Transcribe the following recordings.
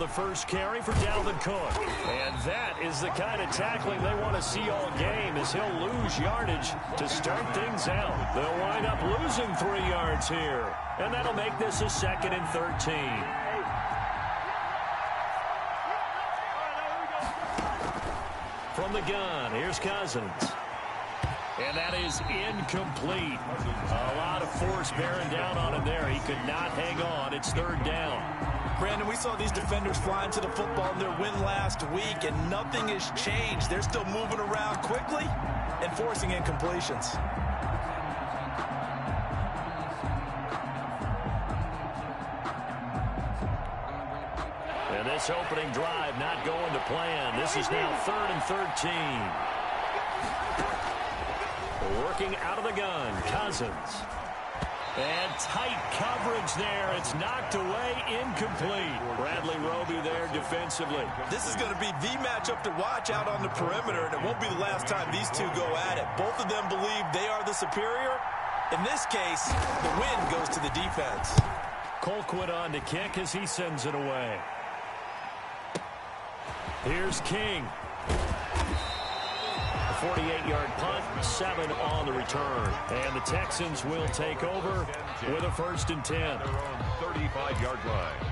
the first carry for Dalvin Cook. And that is the kind of tackling they want to see all game, as he'll lose yardage to start things out. They'll wind up losing 3 yards here. And that'll make this a 2nd and 13. From the gun, here's Cousins. And that is incomplete. A lot of force bearing down on him there. He could not hang on. It's 3rd down. Brandon, we saw these defenders flying to the football in their win last week, and nothing has changed. They're still moving around quickly and forcing incompletions. And this opening drive not going to plan. This is now 3rd and 13. Working out of the gun, Cousins. And tight coverage there. It's knocked away, incomplete. Bradley Roby there defensively. This is going to be the matchup to watch out on the perimeter, and it won't be the last time these two go at it. Both of them believe they are the superior. In this case, the win goes to the defense. Colquitt on to kick as he sends it away. Here's King. 48-yard punt, 7 on the return. And the Texans will take over with a 1st and 10. Their own 35-yard line.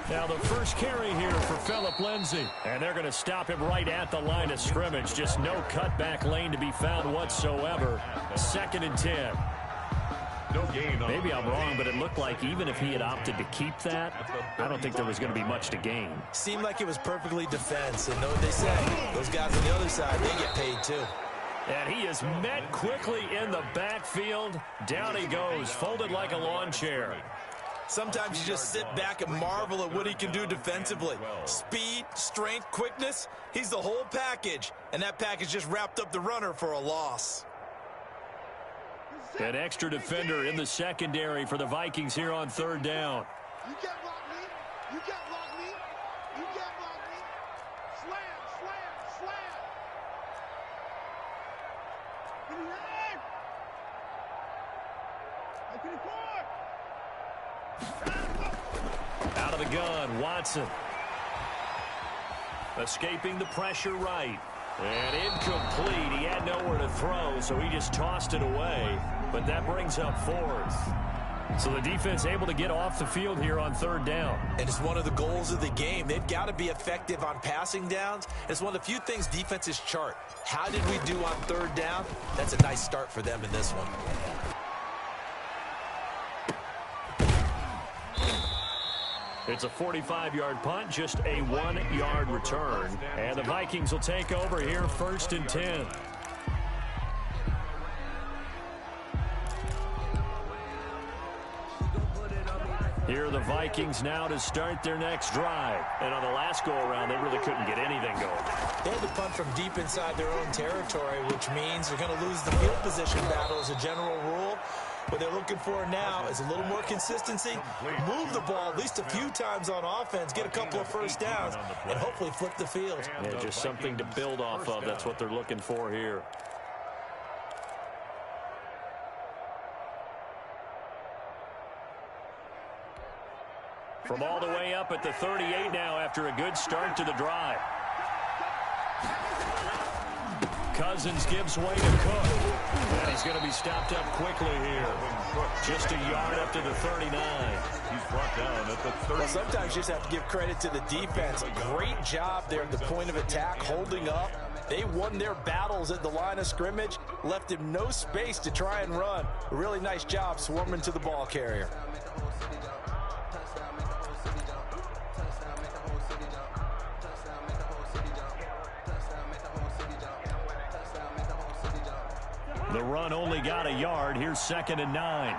Now the first carry here for Phillip Lindsay. And they're going to stop him right at the line of scrimmage. Just no cutback lane to be found whatsoever. 2nd and 10. No gain. Maybe I'm wrong, but it looked like even if he had opted to keep that, I don't think there was going to be much to gain. Seemed like it was perfectly defense. And know what they say? Those guys on the other side, they get paid too. And he is met quickly in the backfield. Down he goes, folded like a lawn chair. Sometimes you just sit back and marvel at what he can do defensively. Speed, strength, quickness, he's the whole package. And that package just wrapped up the runner for a loss. An extra defender in the secondary for the Vikings here on 3rd down. You can't block me. You can't block me. You can't block me. Slam, slam, slam. Give me that. I can afford. Out of the gun, Watson. Escaping the pressure right. And incomplete. He had nowhere to throw, so he just tossed it away. But that brings up 4th. So the defense able to get off the field here on 3rd down. And it's one of the goals of the game. They've got to be effective on passing downs. It's one of the few things defenses chart. How did we do on 3rd down? That's a nice start for them in this one. It's a 45-yard punt, just a 1-yard return. And the Vikings will take over here 1st and 10. Here are the Vikings now to start their next drive. And on the last go-around, they really couldn't get anything going. They had to punt from deep inside their own territory, which means they're going to lose the field position battle as a general rule. What they're looking for now is a little more consistency, move the ball at least a few times on offense, get a couple of 1st downs, and hopefully flip the field. Yeah, just something to build off of. That's what they're looking for here. From all the way up at the 38 now after a good start to the drive. Cousins gives way to Cook. And he's going to be stopped up quickly here. Just a yard up to the 39. He's brought down at the 30. Well, sometimes you just have to give credit to the defense. Great job there at the point of attack, holding up. They won their battles at the line of scrimmage, left him no space to try and run. A really nice job swarming to the ball carrier. The run only got a yard. Here's 2nd and 9.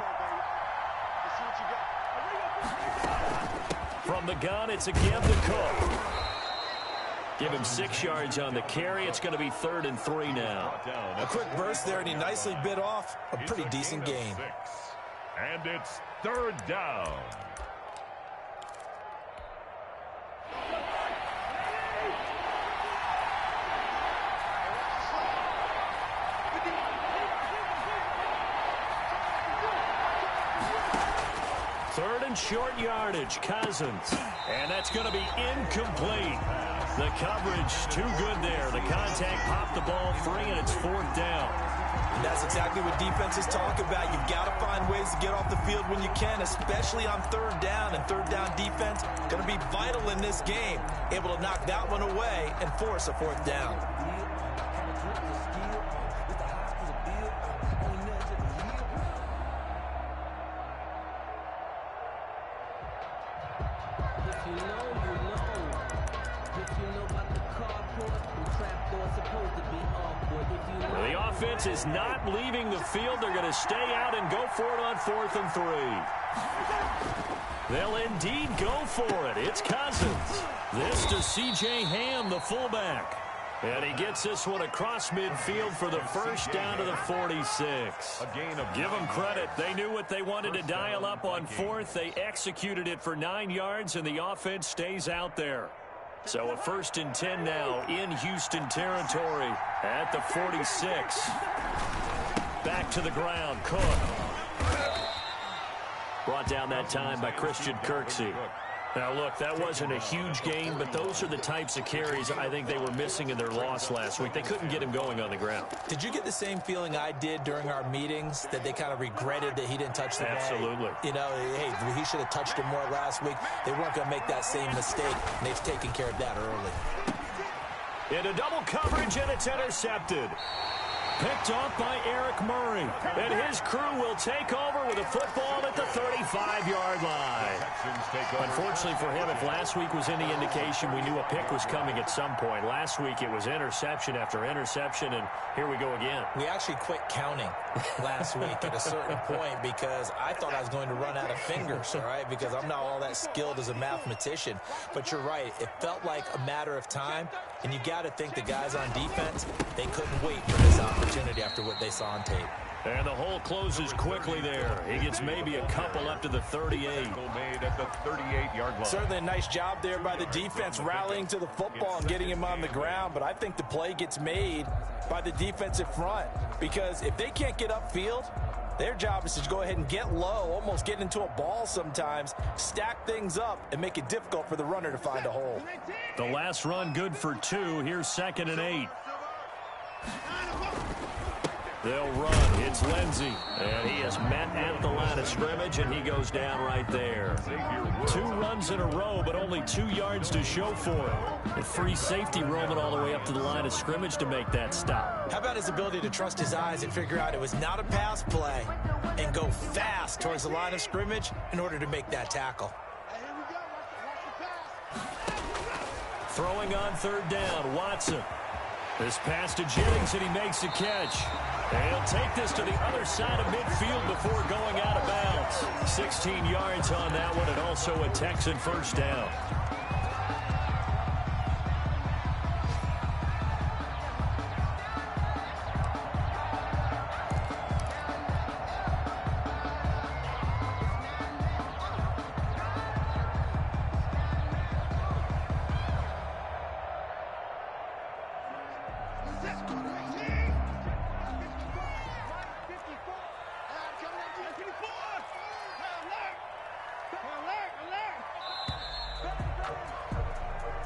From the gun, it's a give to Cook. Give him 6 yards on the carry. It's going to be 3rd and 3 now. A quick burst there, and he nicely bit off a pretty decent gain. And it's 3rd down. Third and short yardage, Cousins. And that's going to be incomplete. The coverage too good there. The contact popped the ball free, and it's fourth down. And that's exactly what defenses talk about. You've got to find ways to get off the field when you can, especially on third down. And third down defense going to be vital in this game. Able to knock that one away and force a fourth down. The offense is not leaving the field. They're going to stay out and go for it on 4th and 3. They'll indeed go for it. It's Cousins. This to C.J. Ham, the fullback. And he gets this one across midfield for the first down to the 46. Give them credit. They knew what they wanted to dial up on 4th. They executed it for 9 yards, and the offense stays out there. So a 1st and 10 now in Houston territory at the 46. Back to the ground. Cook. Brought down that time by Christian Kirksey. Now, look, that wasn't a huge gain, but those are the types of carries I think they were missing in their loss last week. They couldn't get him going on the ground. Did you get the same feeling I did during our meetings, that they kind of regretted that he didn't touch the ball? Absolutely. You know, hey, he should have touched it more last week. They weren't going to make that same mistake, and they've taken care of that early. Into double coverage, and it's intercepted. Picked off by Eric Murray. And his crew will take over with a football at the 35-yard line. Unfortunately for him, if last week was any indication, we knew a pick was coming at some point. Last week it was interception after interception, and here we go again. We actually quit counting last week at a certain point because I thought I was going to run out of fingers, all right, because I'm not all that skilled as a mathematician. But you're right. It felt like a matter of time, and you got to think the guys on defense, they couldn't wait for this opportunity after what they saw on tape. And the hole closes quickly there. He gets maybe a couple up to the 38. Made at the 38-yard line. Certainly a nice job there by the defense rallying to the football and getting him on the ground, but I think the play gets made by the defensive front because if they can't get upfield, their job is to go ahead and get low, almost get into a ball sometimes, stack things up, and make it difficult for the runner to find a hole. The last run good for 2. Here's 2nd and 8. They'll run. It's Lindsey. And he is met at the line of scrimmage, and he goes down right there. 2 runs in a row, but only 2 yards to show for it. A free safety roaming all the way up to the line of scrimmage to make that stop. How about his ability to trust his eyes and figure out it was not a pass play and go fast towards the line of scrimmage in order to make that tackle? Throwing on 3rd down, Watson. This pass to Jennings, and he makes the catch. And he'll take this to the other side of midfield before going out of bounds. 16 yards on that one, and also a Texan first down.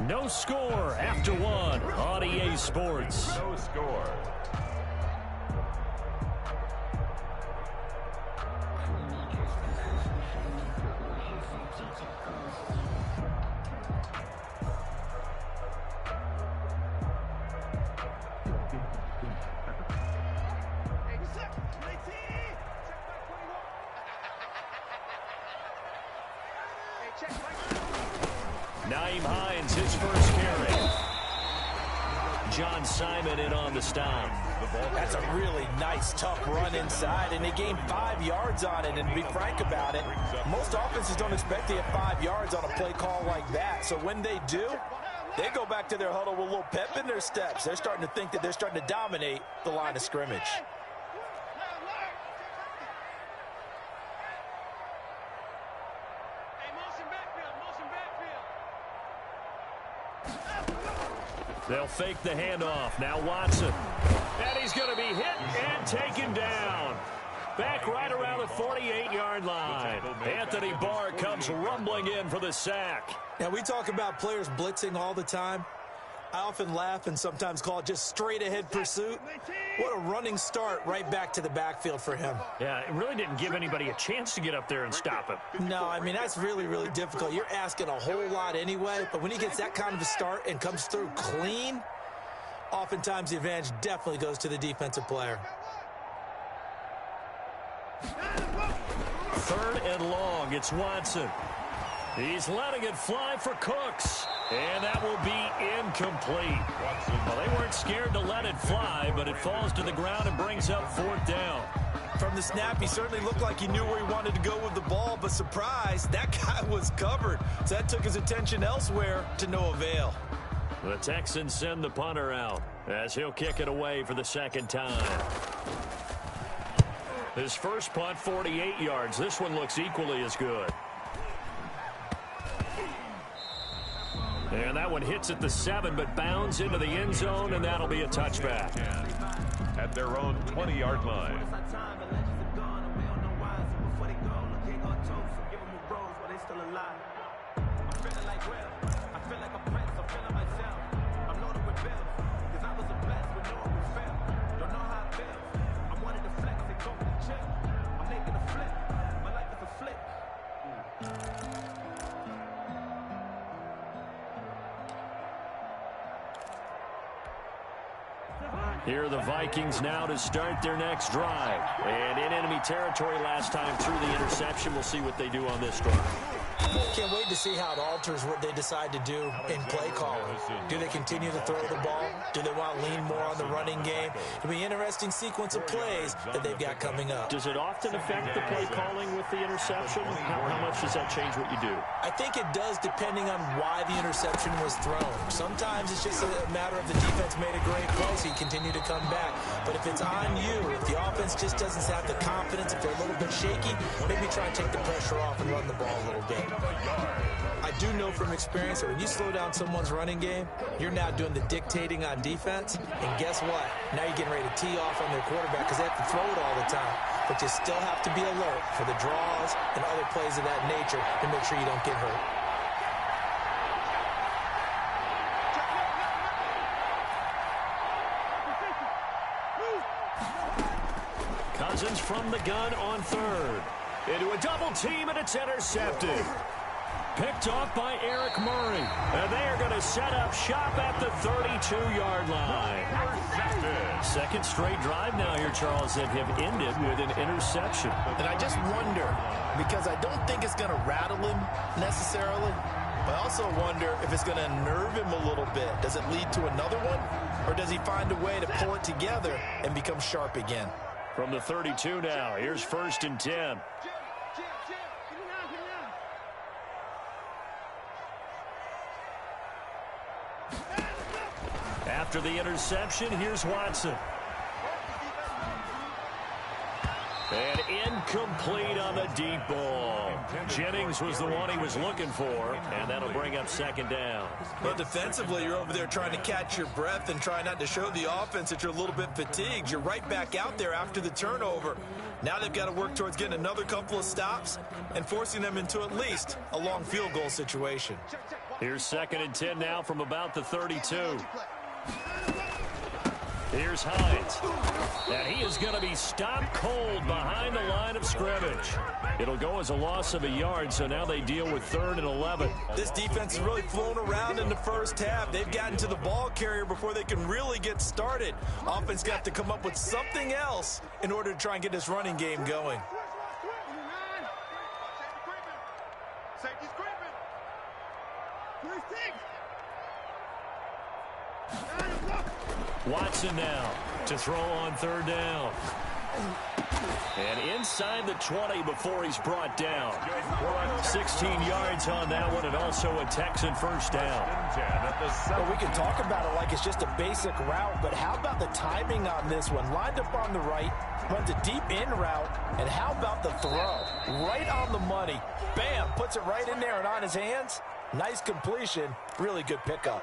No score after 1 on EA Sports. No score. Naeem Hines, his first carry. John Simon in on the stop. That's a really nice, tough run inside, and they gained 5 yards on it. And to be frank about it, most offenses don't expect to get 5 yards on a play call like that. So when they do, they go back to their huddle with a little pep in their steps. They're starting to think that they're starting to dominate the line of scrimmage. They'll fake the handoff. Now Watson. And he's going to be hit and taken down. back right around the 48-yard line. Anthony Barr comes rumbling in for the sack. Now, we talk about players blitzing all the time. I often laugh and sometimes call it just straight-ahead pursuit. What a running start right back to the backfield for him. Yeah, it really didn't give anybody a chance to get up there and stop him. No, I mean, that's really, really difficult. You're asking a whole lot anyway, but when he gets that kind of a start and comes through clean, oftentimes the advantage definitely goes to the defensive player. 3rd and long, it's Watson. He's letting it fly for Cooks. And that will be incomplete. Well, they weren't scared to let it fly, but it falls to the ground and brings up 4th down. From the snap, he certainly looked like he knew where he wanted to go with the ball, but surprise, that guy was covered. So that took his attention elsewhere to no avail. The Texans send the punter out as he'll kick it away for the 2nd time. His first punt, 48 yards. This one looks equally as good. And that one hits at the 7, but bounds into the end zone, and that'll be a touchback. At their own 20-yard line. Here are the Vikings now to start their next drive. And in enemy territory last time through the interception. We'll see what they do on this drive. Can't wait to see how it alters what they decide to do in play calling. Do they continue to throw the ball? Do they want to lean more on the running game? It'll be an interesting sequence of plays that they've got coming up. Does it often affect the play calling with the interception? How much does that change what you do? I think it does, depending on why the interception was thrown. Sometimes it's just a matter of the defense made a great play, so you continue to come back. But if it's on you, if the offense just doesn't have the confidence, if they're a little bit shaky, maybe try and take the pressure off and run the ball a little bit. I do know from experience that when you slow down someone's running game, you're now doing the dictating on defense. And guess what? Now you're getting ready to tee off on their quarterback because they have to throw it all the time. But you still have to be alert for the draws and other plays of that nature to make sure you don't get hurt. Cousins from the gun on 3rd. Into a double team, and it's intercepted. Picked off by Eric Murray. And they are going to set up shop at the 32-yard line. 2nd straight drive now here, Charles, that have ended with an interception. And I just wonder, because I don't think it's going to rattle him necessarily, but I also wonder if it's going to unnerve him a little bit. Does it lead to another one? Or does he find a way to pull it together and become sharp again? From the 32 now, here's 1st and 10. After the interception, here's Watson. And incomplete on the deep ball. Jennings was the one he was looking for, and that'll bring up 2nd down. Well, defensively, you're over there trying to catch your breath and try not to show the offense that you're a little bit fatigued. You're right back out there after the turnover. Now they've got to work towards getting another couple of stops and forcing them into at least a long field goal situation. Here's 2nd and 10 now from about the 32. Here's Hines. And he is going to be stopped cold behind the line of scrimmage. It'll go as a loss of a yard, so now they deal with 3rd and 11. This defense has really flown around in the first half. They've gotten to the ball carrier before they can really get started. Offense got to come up with something else in order to try and get this running game going. Safety's creeping. Watson now to throw on 3rd down. And inside the 20 before he's brought down. 16 yards on that one, and also a Texan 1st down. Well, we can talk about it like it's just a basic route, but how about the timing on this one? Lined up on the right, runs a deep in route, and how about the throw? Right on the money. Bam, puts it right in there and on his hands. Nice completion, really good pickup.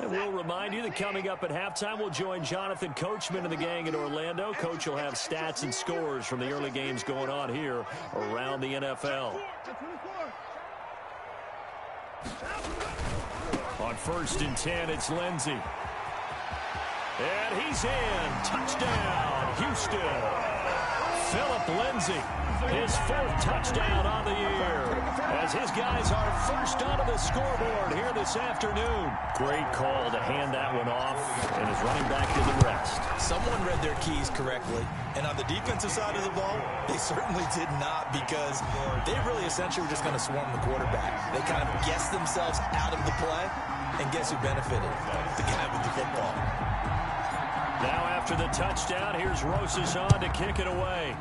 And we'll remind you that coming up at halftime, we'll join Jonathan Coachman and the gang in Orlando. Coach will have stats and scores from the early games going on here around the NFL. On 1st and 10, it's Lindsey. And he's in. Touchdown, Houston. Philip Lindsey, his 4th touchdown on the year, as his guys are first onto the scoreboard here this afternoon. Great call to hand that one off, and his running back did the rest. Someone read their keys correctly, and on the defensive side of the ball, they certainly did not, because they really essentially were just going to swarm the quarterback. They kind of guessed themselves out of the play, and guess who benefited? The guy with the football. Now after the touchdown, here's Rosas on to kick it away.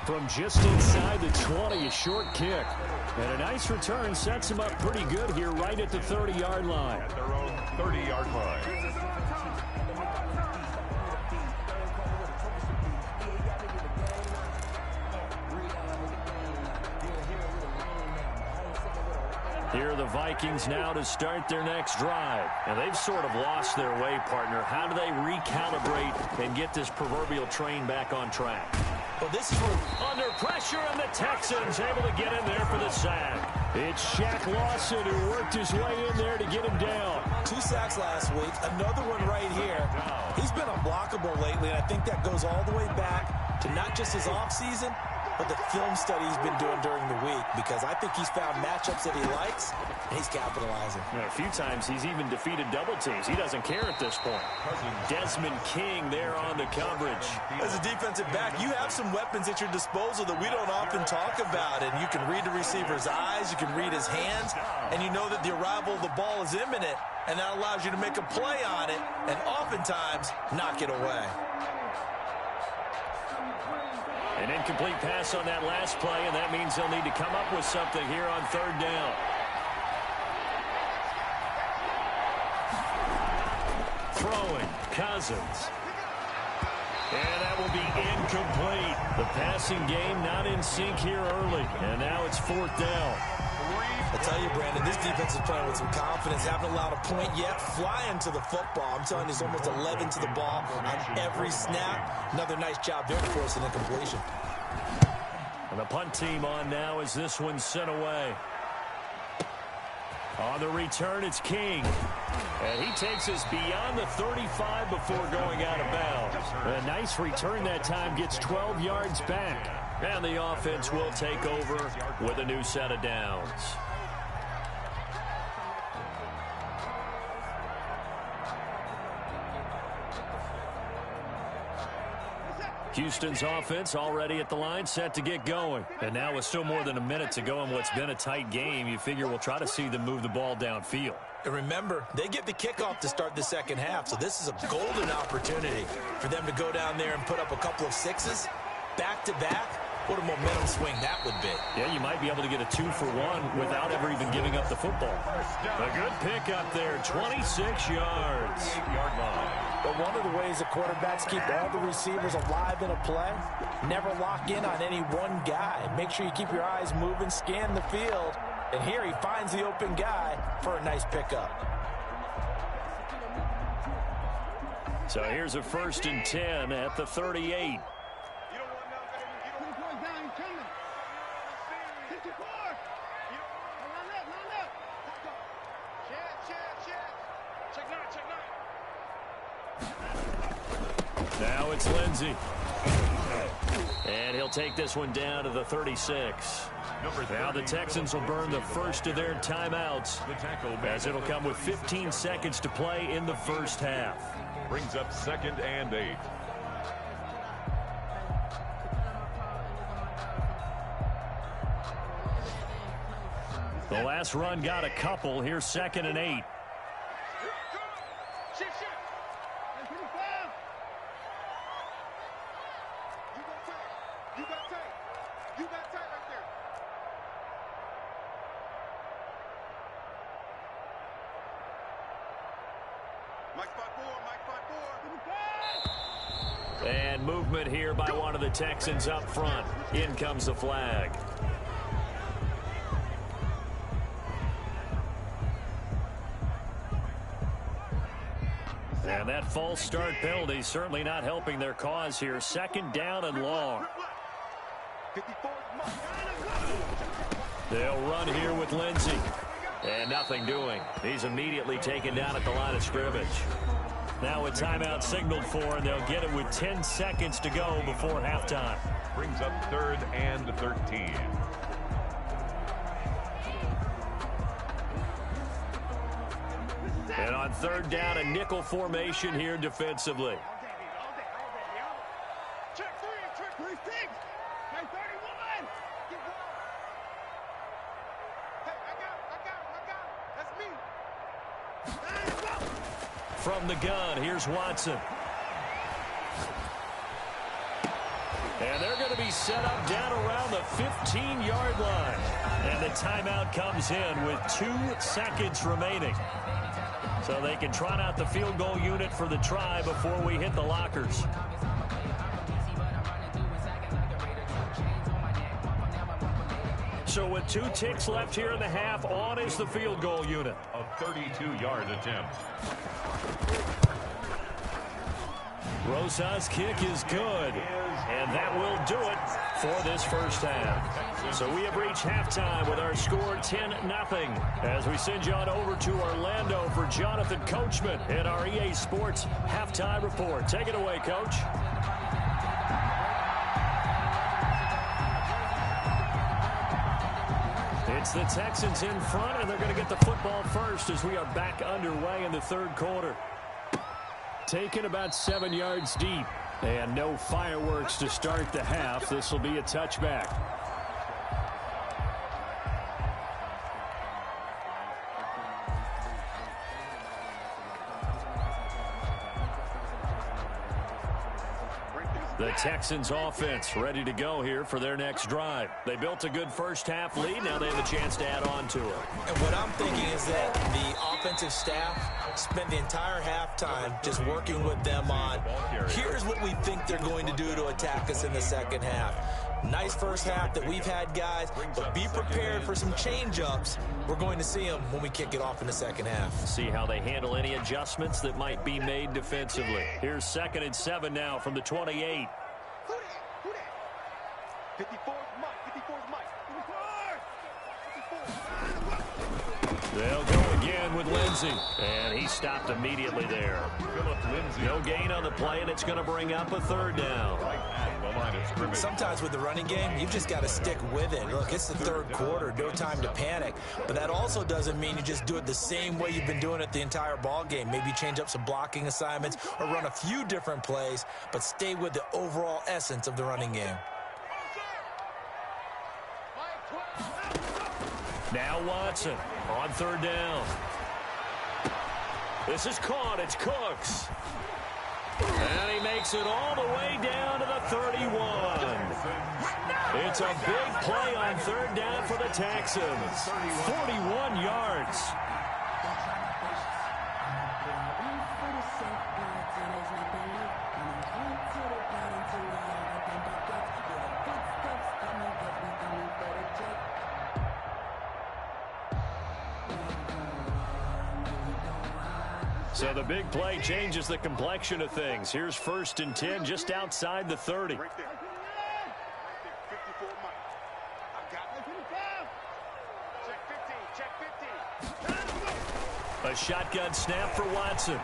From just inside the 20, a short kick. And a nice return sets him up pretty good here right at the 30-yard line. At their own 30-yard line. Here are the Vikings now to start their next drive. And they've sort of lost their way, partner. How do they recalibrate and get this proverbial train back on track? Well, this is under pressure, and the Texans able to get in there for the sack. It's Shaq Lawson who worked his way in there to get him down. 2 sacks last week, another one right here. He's been unblockable lately, and I think that goes all the way back to not just his offseason, but the film study he's been doing during the week, because I think he's found matchups that he likes, and he's capitalizing. A few times he's even defeated double teams. He doesn't care at this point. Desmond King there on the coverage. As a defensive back, you have some weapons at your disposal that we don't often talk about, and you can read the receiver's eyes, you can read his hands, and you know that the arrival of the ball is imminent, and that allows you to make a play on it, and oftentimes knock it away. An incomplete pass on that last play, and that means they'll need to come up with something here on 3rd down. Throwing, Cousins. And that will be incomplete. The passing game not in sync here early, and now it's 4th down. I tell you, Brandon, this defense is playing with some confidence. Haven't allowed a point yet. Flying to the football. I'm telling you, it's almost 11 to the ball on every snap. Another nice job there for us in incompletion. And the punt team on now as this one's sent away. On the return, it's King. And he takes us beyond the 35 before going out of bounds. A nice return that time, gets 12 yards back. And the offense will take over with a new set of downs. Houston's offense already at the line, set to get going. And now with still more than a minute to go in what's been a tight game, you figure we'll try to see them move the ball downfield. And remember, they get the kickoff to start the second half, so this is a golden opportunity for them to go down there and put up a couple of sixes back-to-back. What a momentum swing that would be. Yeah, you might be able to get a 2-for-1 without ever even giving up the football. A good pickup there, 26 yards. But one of the ways the quarterbacks keep all the receivers alive in a play, never lock in on any one guy. Make sure you keep your eyes moving, scan the field, and here he finds the open guy for a nice pickup. So here's a 1st and 10 at the 38. Now it's Lindsey. And he'll take this one down to the 36. Now the Texans will burn the first of their timeouts, as it'll come with 15 seconds to play in the first half. Brings up 2nd and 8. The last run got a couple. Here's 2nd and 8. And movement here by one of the Texans up front. In comes the flag. And that false start penalty certainly not helping their cause here. Second down and long. They'll run here with Lindsey. And nothing doing. He's immediately taken down at the line of scrimmage. Now a timeout signaled for, and they'll get it with 10 seconds to go before halftime. Brings up 3rd and 13. And on 3rd down, a nickel formation here defensively. From the gun, here's Watson. And they're going to be set up down around the 15-yard line. And the timeout comes in with 2 seconds remaining. So they can trot out the field goal unit for the try before we hit the lockers. So with 2 ticks left here in the half, on is the field goal unit. A 32-yard attempt. Rosa's kick is good, and that will do it for this first half. So we have reached halftime with our score 10-0 as we send you on over to Orlando for Jonathan Coachman in our EA Sports Halftime Report. Take it away, Coach. It's the Texans in front, and they're going to get the football first as we are back underway in the 3rd quarter. Taken about 7 yards deep, and no fireworks to start the half. This will be a touchback. The Texans offense ready to go here for their next drive. They built a good first half lead. Now they have a chance to add on to it. And what I'm thinking is that the offensive staff spent the entire halftime just working with them on, here's what we think they're going to do to attack us in the second half. Nice first half that we've had, guys, but be prepared for some change-ups. We're going to see them when we kick it off in the second half. See how they handle any adjustments that might be made defensively. Here's 2nd and 7 now from the 28. 54's Mike. They'll go again with Lindsey, and he stopped immediately there. No gain on the play, and it's going to bring up a 3rd down. Sometimes with the running game, you've just got to stick with it. Look, it's the 3rd quarter, no time to panic. But that also doesn't mean you just do it the same way you've been doing it the entire ball game. Maybe change up some blocking assignments or run a few different plays, but stay with the overall essence of the running game. Now Watson on 3rd down. This is caught. It's Cooks. And he makes it all the way down to the 31. It's a big play on 3rd down for the Texans. 41 yards. So the big play changes the complexion of things. Here's 1st and 10 just outside the 30. Right there. 54 Mike. I got it. Check 15. A shotgun snap for Watson.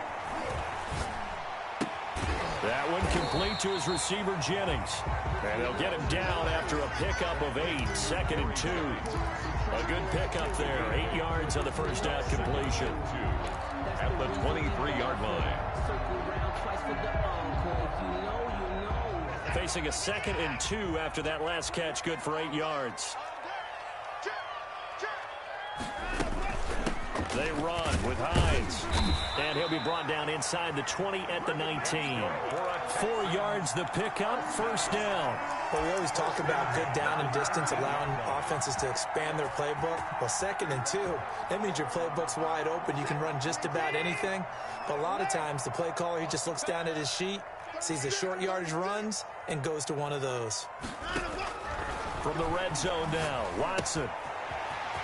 That one complete to his receiver, Jennings. And they'll get him down after a pickup of 8. 2nd and 2. A good pickup there. 8 yards on the first down completion. At the 23-yard line. Facing a 2nd and 2 after that last catch, good for 8 yards. They run with Hines. And he'll be brought down inside the 20 at the 19. 4 yards the pickup, 1st down. Well, we always talk about good down and distance, allowing offenses to expand their playbook. Well, 2nd and 2, that means your playbook's wide open. You can run just about anything. But a lot of times, the play caller, he just looks down at his sheet, sees the short yardage runs, and goes to one of those. From the red zone now, Watson.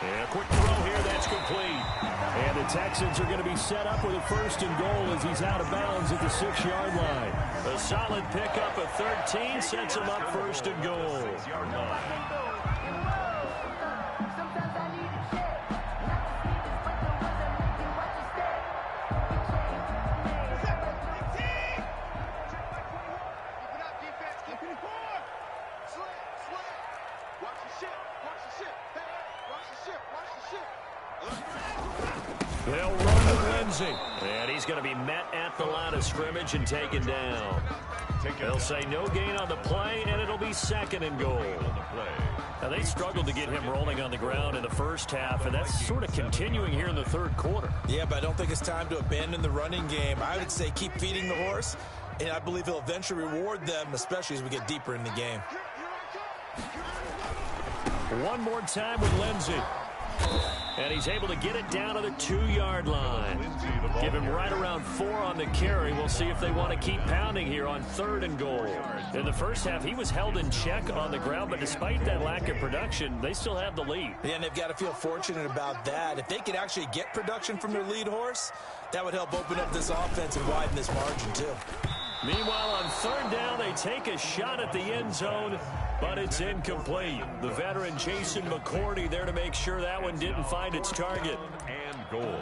And a quick throw here, that's complete. And the Texans are going to be set up with a 1st and goal as he's out of bounds at the 6-yard line. A solid pickup of 13 sets him up 1st and goal. 6-yard line. They'll run with Lindsey. And he's going to be met at the line of scrimmage and taken down. They'll say no gain on the play, and it'll be 2nd and goal. Now, they struggled to get him rolling on the ground in the first half, and that's sort of continuing here in the 3rd quarter. Yeah, but I don't think it's time to abandon the running game. I would say keep feeding the horse, and I believe he'll eventually reward them, especially as we get deeper in the game. One more time with Lindsey. And he's able to get it down to the 2-yard line. Give him right around 4 on the carry. We'll see if they want to keep pounding here on 3rd and goal. In the first half, he was held in check on the ground, but despite that lack of production, they still have the lead. Yeah, and they've got to feel fortunate about that. If they could actually get production from their lead horse, that would help open up this offense and widen this margin, too. Meanwhile, on 3rd down, they take a shot at the end zone, but it's incomplete. The veteran Jason McCourty there to make sure that one didn't find its target. And goal.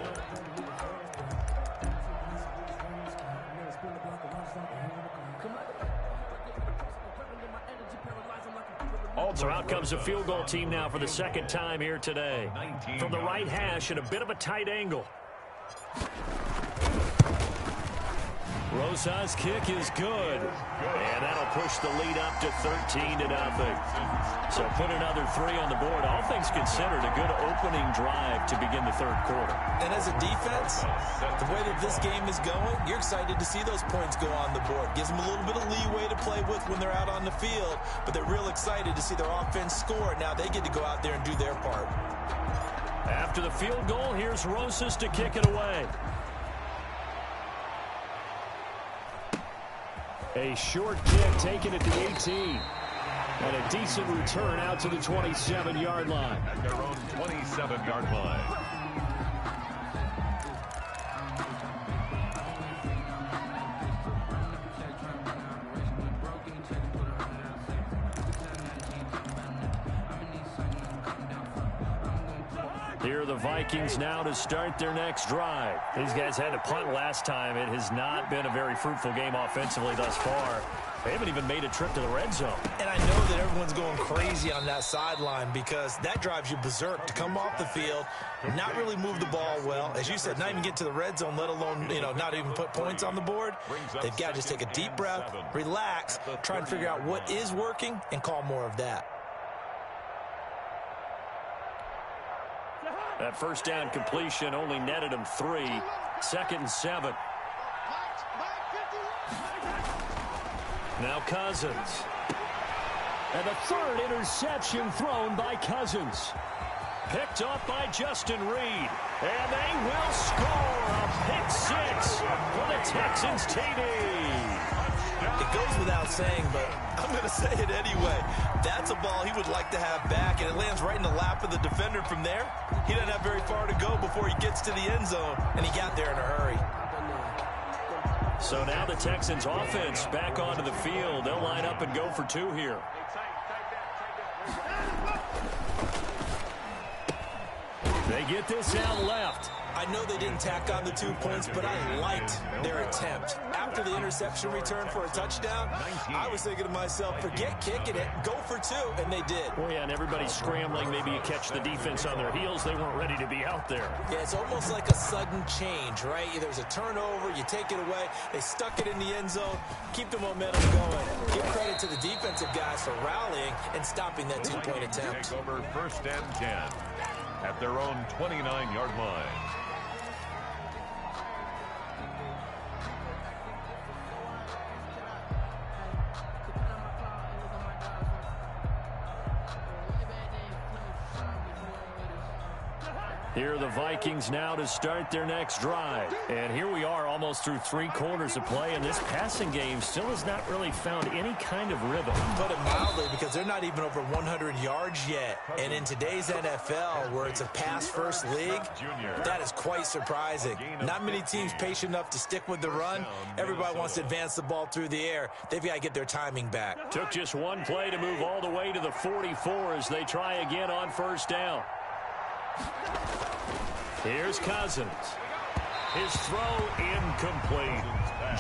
So out comes a field goal team now for the 2nd time here today. From the right hash at a bit of a tight angle. Rosa's kick is good. And that'll push the lead up to 13-0. So put another 3 on the board. All things considered, a good opening drive to begin the 3rd quarter. And as a defense, the way that this game is going, you're excited to see those points go on the board. Gives them a little bit of leeway to play with when they're out on the field, but they're real excited to see their offense score. Now they get to go out there and do their part. After the field goal, here's Rosas to kick it away. A short kick taken at the 18. And a decent return out to the 27-yard line. At their own 27-yard line. Here are the Vikings now to start their next drive. These guys had to punt last time. It has not been a very fruitful game offensively thus far. They haven't even made a trip to the red zone. And I know that everyone's going crazy on that sideline because that drives you berserk to come off the field, not really move the ball well. As you said, not even get to the red zone, let alone, not even put points on the board. They've got to just take a deep breath, relax, try and figure out what is working, and call more of that. That first down completion only netted him 3. 2nd and 7. Now Cousins. And the 3rd interception thrown by Cousins. Picked up by Justin Reed. And they will score a pick 6 for the Texans TD. It goes without saying, but I'm going to say it anyway. That's a ball he would like to have back, and it lands right in the lap of the defender from there. He doesn't have very far to go before he gets to the end zone, and he got there in a hurry. So now the Texans offense back onto the field. They'll line up and go for 2 here. They get this out left. I know they didn't tack on the 2 points, but I liked their attempt. After the interception return for a touchdown, I was thinking to myself, forget kicking it, go for 2, and they did. Well, yeah, and everybody's scrambling. Maybe you catch the defense on their heels. They weren't ready to be out there. Yeah, it's almost like a sudden change, right? There's a turnover, you take it away, they stuck it in the end zone, keep the momentum going. Give credit to the defensive guys for rallying and stopping that 2-point attempt. Take over 1st and 10 at their own 29-yard line. Here are the Vikings now to start their next drive. And here we are almost through 3 quarters of play, and this passing game still has not really found any kind of rhythm. Put it mildly, because they're not even over 100 yards yet. And in today's NFL, where it's a pass-first league, that is quite surprising. Not many teams patient enough to stick with the run. Everybody wants to advance the ball through the air. They've got to get their timing back. Took just one play to move all the way to the 44 as they try again on first down. Here's Cousins. His throw incomplete.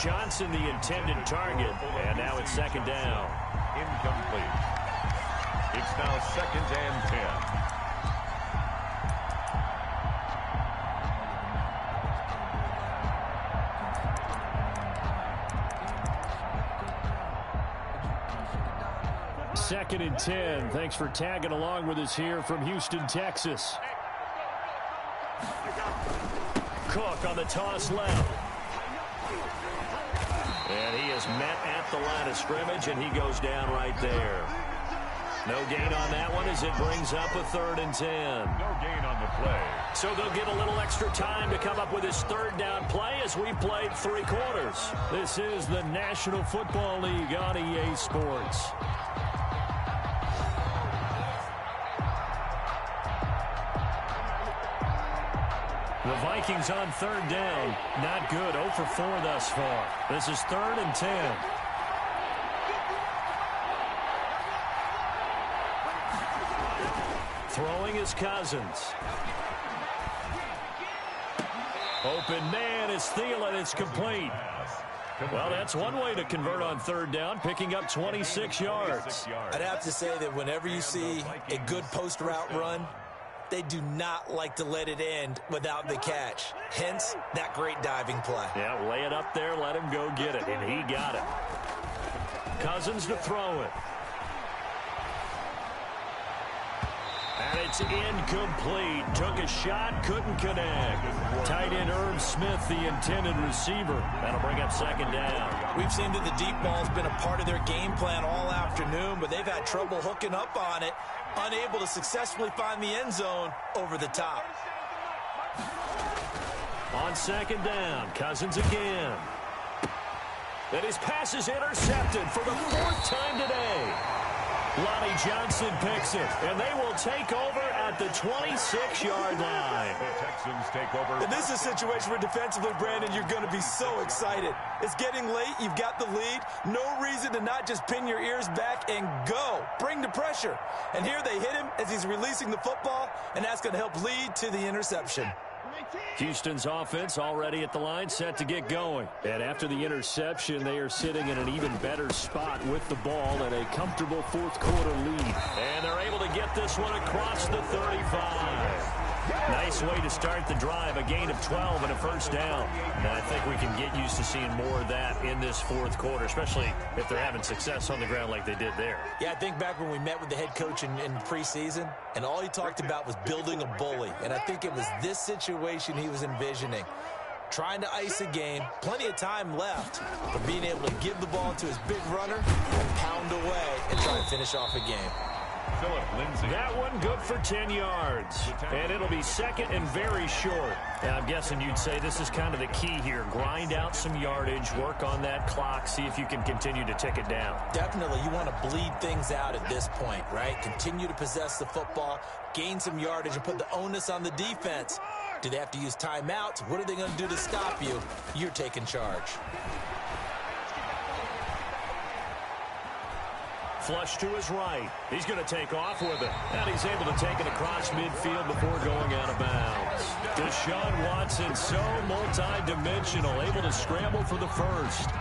Johnson the intended target, and now it's second down. Incomplete. It's now 2nd and 10. Second and 10. Thanks for tagging along with us here from Houston, Texas. Cook on the toss left. And he is met at the line of scrimmage, and he goes down right there. No gain on that one as it brings up a 3rd and 10. No gain on the play. So they'll get a little extra time to come up with his 3rd down play as we played 3 quarters. This is the National Football League on EA Sports. The Vikings on 3rd down. Not good. 0 for 4 thus far. This is 3rd and 10. Throwing is Cousins. Open man is Thielen. It's complete. Well, that's one way to convert on 3rd down, picking up 26 yards. I'd have to say that whenever you see a good post route run, they do not like to let it end without the catch. Hence, that great diving play. Yeah, lay it up there, let him go get it, and he got it. Cousins to throw it. And it's incomplete. Took a shot, couldn't connect. Tight end Irv Smith, the intended receiver. That'll bring up 2nd down. We've seen that the deep ball's been a part of their game plan all afternoon, but they've had trouble hooking up on it, unable to successfully find the end zone over the top. On 2nd down, Cousins again. And his pass is intercepted for the 4th time today. Lonnie Johnson picks it, and they will take over at the 26-yard line. The Texans take over. And this is a situation where defensively, Brandon, you're going to be so excited. It's getting late. You've got the lead. No reason to not just pin your ears back and go. Bring the pressure. And here they hit him as he's releasing the football, and that's going to help lead to the interception. Houston's offense already at the line, set to get going. And after the interception, they are sitting in an even better spot with the ball and a comfortable 4th quarter lead. And they're able to get this one across the 35. Nice way to start the drive, a gain of 12 and a 1st down. And I think we can get used to seeing more of that in this 4th quarter, especially if they're having success on the ground like they did there. Yeah, I think back when we met with the head coach in preseason, and all he talked about was building a bully. And I think it was this situation he was envisioning. Trying to ice a game, plenty of time left, but being able to give the ball to his big runner and pound away and try to finish off a game. That one good for 10 yards. And it'll be 2nd and very short. And I'm guessing you'd say this is kind of the key here. Grind out some yardage, work on that clock, see if you can continue to tick it down. Definitely, you want to bleed things out at this point, right? Continue to possess the football, gain some yardage, and put the onus on the defense. Do they have to use timeouts? What are they going to do to stop you? You're taking charge. Flush to his right. He's going to take off with it. And he's able to take it across midfield before going out of bounds. Deshaun Watson, so multi-dimensional, able to scramble for the 1st.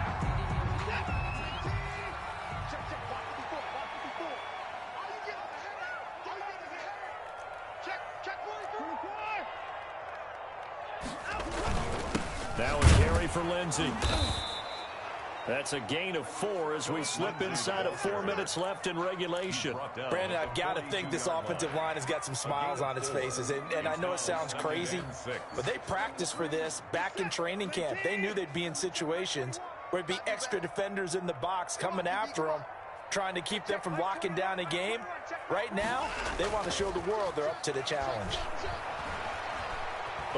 That was carry for Lindsey. That's a gain of 4 as we slip inside of 4 minutes left in regulation. Brandon, I've got to think this offensive line has got some smiles on its faces. And I know it sounds crazy, but they practiced for this back in training camp. They knew they'd be in situations where there'd be extra defenders in the box coming after them, trying to keep them from locking down a game. Right now, they want to show the world they're up to the challenge.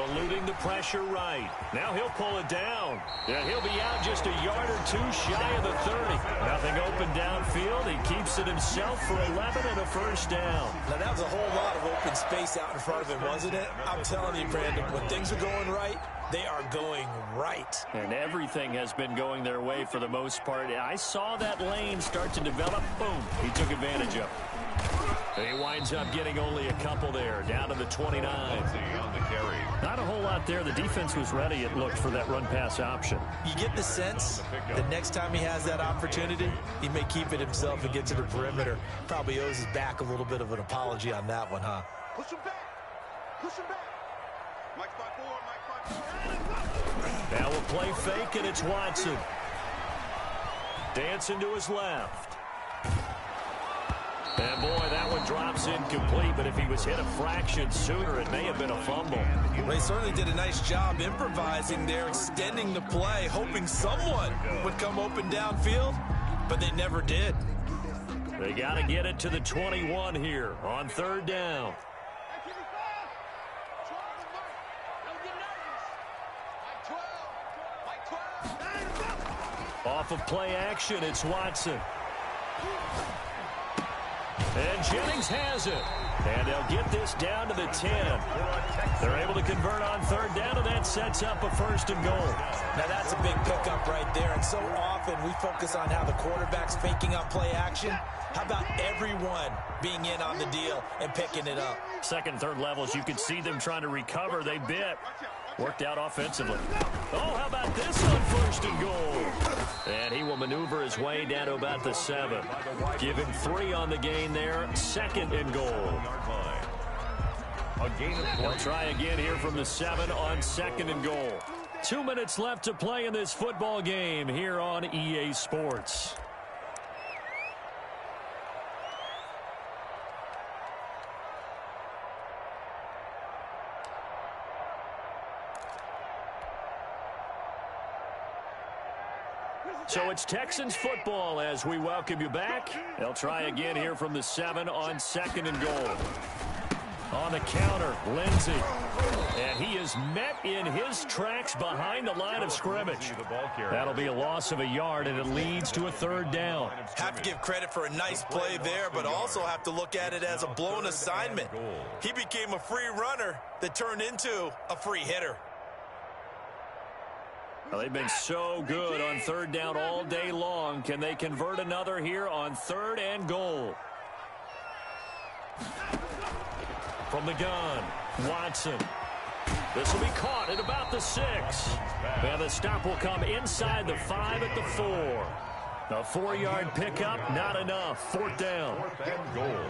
eluding the pressure right. Now he'll pull it down. And he'll be out just a yard or two shy of the 30. Nothing open downfield. He keeps it himself for 11 and a first down. Now, that was a whole lot of open space out in front of him, wasn't it? I'm telling you, Brandon, when things are going right, they are going right. And everything has been going their way for the most part. I saw that lane start to develop. Boom. He took advantage of it. He winds up getting only a couple there, down to the 29. On the carry. Not a whole lot there. The defense was ready, it looked, for that run-pass option. You get the sense the next time he has that opportunity, he may keep it himself and get to the perimeter. Probably owes his back a little bit of an apology on that one, huh? Push him back. Push him back. Mike 5-4, Mike 5-4. Now we'll play fake, and it's Watson. Dancing to his left. And, boy, that one drops incomplete, but if he was hit a fraction sooner, it may have been a fumble. Well, they certainly did a nice job improvising there, extending the play, hoping someone would come open downfield, but they never did. They got to get it to the 21 here on third down. Off of play action, it's Watson. And Jennings has it. And they'll get this down to the 10. They're able to convert on third down, and that sets up a first and goal. Now, that's a big pickup right there. And so often we focus on how the quarterback's faking up play action. How about everyone being in on the deal and picking it up? Second, third levels, you could see them trying to recover. They bit. Worked out offensively. Oh, how about this on first and goal? And he will maneuver his way down to about the 7. Give him 3 on the gain there. Second and goal. They'll try again here from the 7 on second and goal. 2 minutes left to play in this football game here on EA Sports. So it's Texans football as we welcome you back. They'll try again here from the 7 on second and goal. On the counter, Lindsey. And he is met in his tracks behind the line of scrimmage. That'll be a loss of a yard, and it leads to a third down. Have to give credit for a nice play there, but also have to look at it as a blown assignment. He became a free runner that turned into a free hitter. Well, they've been so good on third down all day long. Can they convert another here on third and goal? From the gun, Watson. This will be caught at about the 6. And the stop will come inside the 5 at the 4. A 4-yard pickup, not enough. Fourth down. Fourth and goal.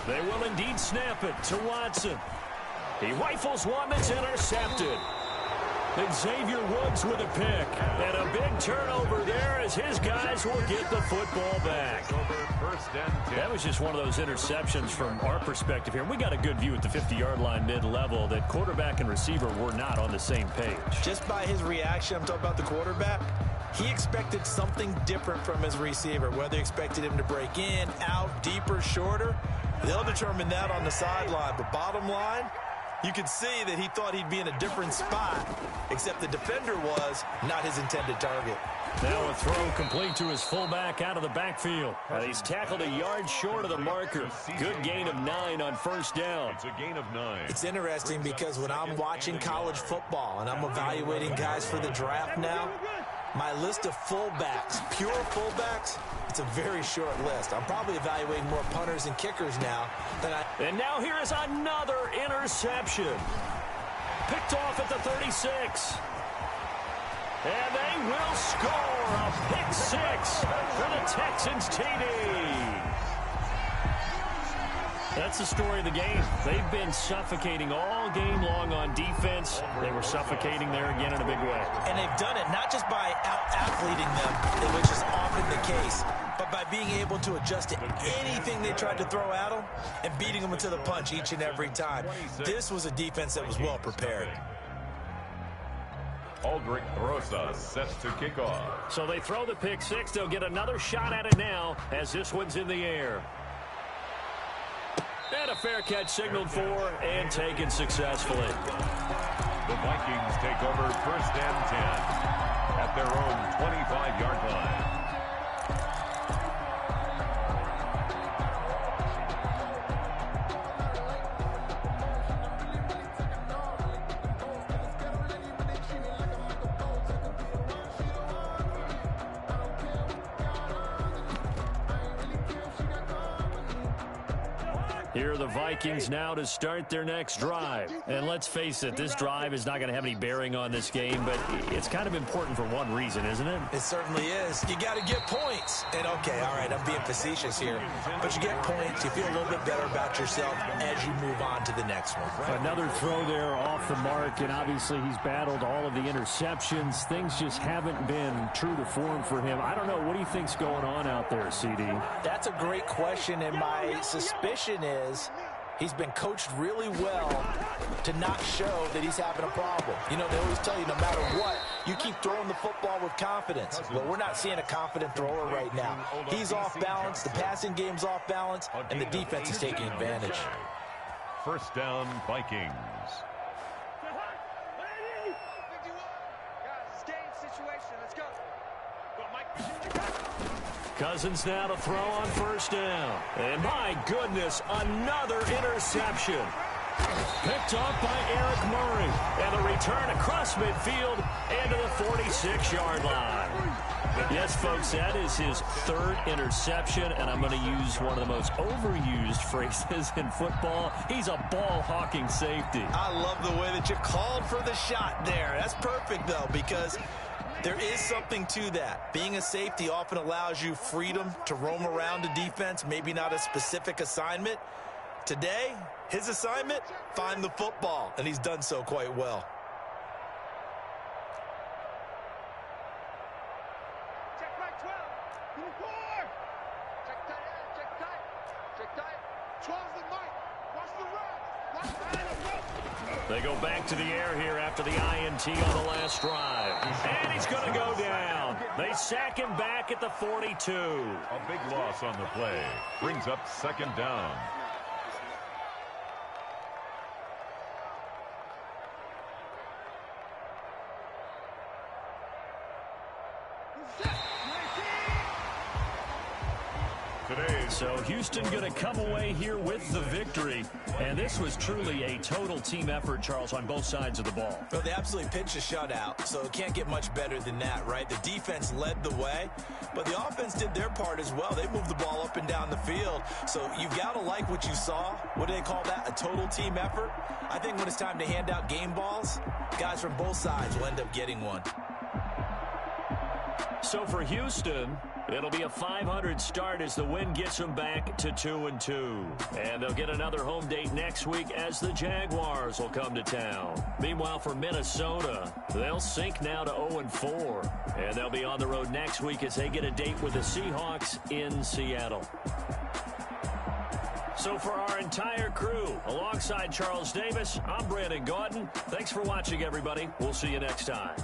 They will indeed snap it to Watson. He rifles one that's intercepted. Xavier Woods with a pick. And a big turnover there as his guys will get the football back. That was just one of those interceptions from our perspective here. We got a good view at the 50-yard line mid-level that quarterback and receiver were not on the same page. Just by his reaction, I'm talking about the quarterback, he expected something different from his receiver, whether he expected him to break in, out, deeper, shorter. They'll determine that on the sideline. But bottom line, you could see that he thought he'd be in a different spot, except the defender was not his intended target. Now a throw complete to his fullback out of the backfield. And he's tackled a yard short of the marker. Good gain of 9 on first down. It's a gain of 9. It's interesting because when I'm watching college football and I'm evaluating guys for the draft now, my list of fullbacks, pure fullbacks, it's a very short list. I'm probably evaluating more punters and kickers now than I... And now here is another interception. Picked off at the 36. And they will score a pick 6 for the Texans TD. That's the story of the game. They've been suffocating all game long on defense. They were suffocating there again in a big way. And they've done it not just by out-athleting them, which is often the case, but by being able to adjust to anything they tried to throw at them and beating them to the punch each and every time. This was a defense that was well prepared. Aldrich Rosa set to kick off. So they throw the pick six. They'll get another shot at it now as this one's in the air. And a fair catch signaled for and taken successfully. The Vikings take over 1st and 10 at their own 25-yard line. Here are the Vikings now to start their next drive. And let's face it, this drive is not going to have any bearing on this game, but it's kind of important for one reason, isn't it? It certainly is. You got to get points. And, okay, all right, I'm being facetious here. But you get points, you feel a little bit better about yourself as you move on to the next one. Another throw there off the mark, and obviously he's battled all of the interceptions. Things just haven't been true to form for him. I don't know. What do you think's going on out there, CD? That's a great question, and my suspicion is he's been coached really well to not show that he's having a problem. You know, they always tell you no matter what, you keep throwing the football with confidence. Well, we're not seeing a confident thrower right now. He's off balance, the passing game's off balance, and the defense is taking advantage. 1st down, Vikings. Cousins now to throw on 1st down. And my goodness, another interception. Picked off by Eric Murray. And a return across midfield and to the 46-yard line. Yes, folks, that is his 3rd interception, and I'm going to use one of the most overused phrases in football. He's a ball-hawking safety. I love the way that you called for the shot there. That's perfect, though, because there is something to that. Being a safety often allows you freedom to roam around a defense, maybe not a specific assignment. Today, his assignment, find the football, and he's done so quite well. Check right 12. Uniform. Check tight end. Check tight. Check tight. 12's the Mike. Watch the run. Watch the line. They go back to the air here after the INT on the last drive. And he's going to go down. They sack him back at the 42. A big loss on the play. Brings up 2nd down. So Houston going to come away here with the victory. And this was truly a total team effort, Charles, on both sides of the ball. Well, they absolutely pitched a shutout, so it can't get much better than that, right? The defense led the way, but the offense did their part as well. They moved the ball up and down the field. So you've got to like what you saw. What do they call that? A total team effort? I think when it's time to hand out game balls, guys from both sides will end up getting one. So for Houston, it'll be a .500 start as the win gets them back to 2-2. And they'll get another home date next week as the Jaguars will come to town. Meanwhile, for Minnesota, they'll sink now to 0-4. And they'll be on the road next week as they get a date with the Seahawks in Seattle. So for our entire crew, alongside Charles Davis, I'm Brandon Gaudin. Thanks for watching, everybody. We'll see you next time.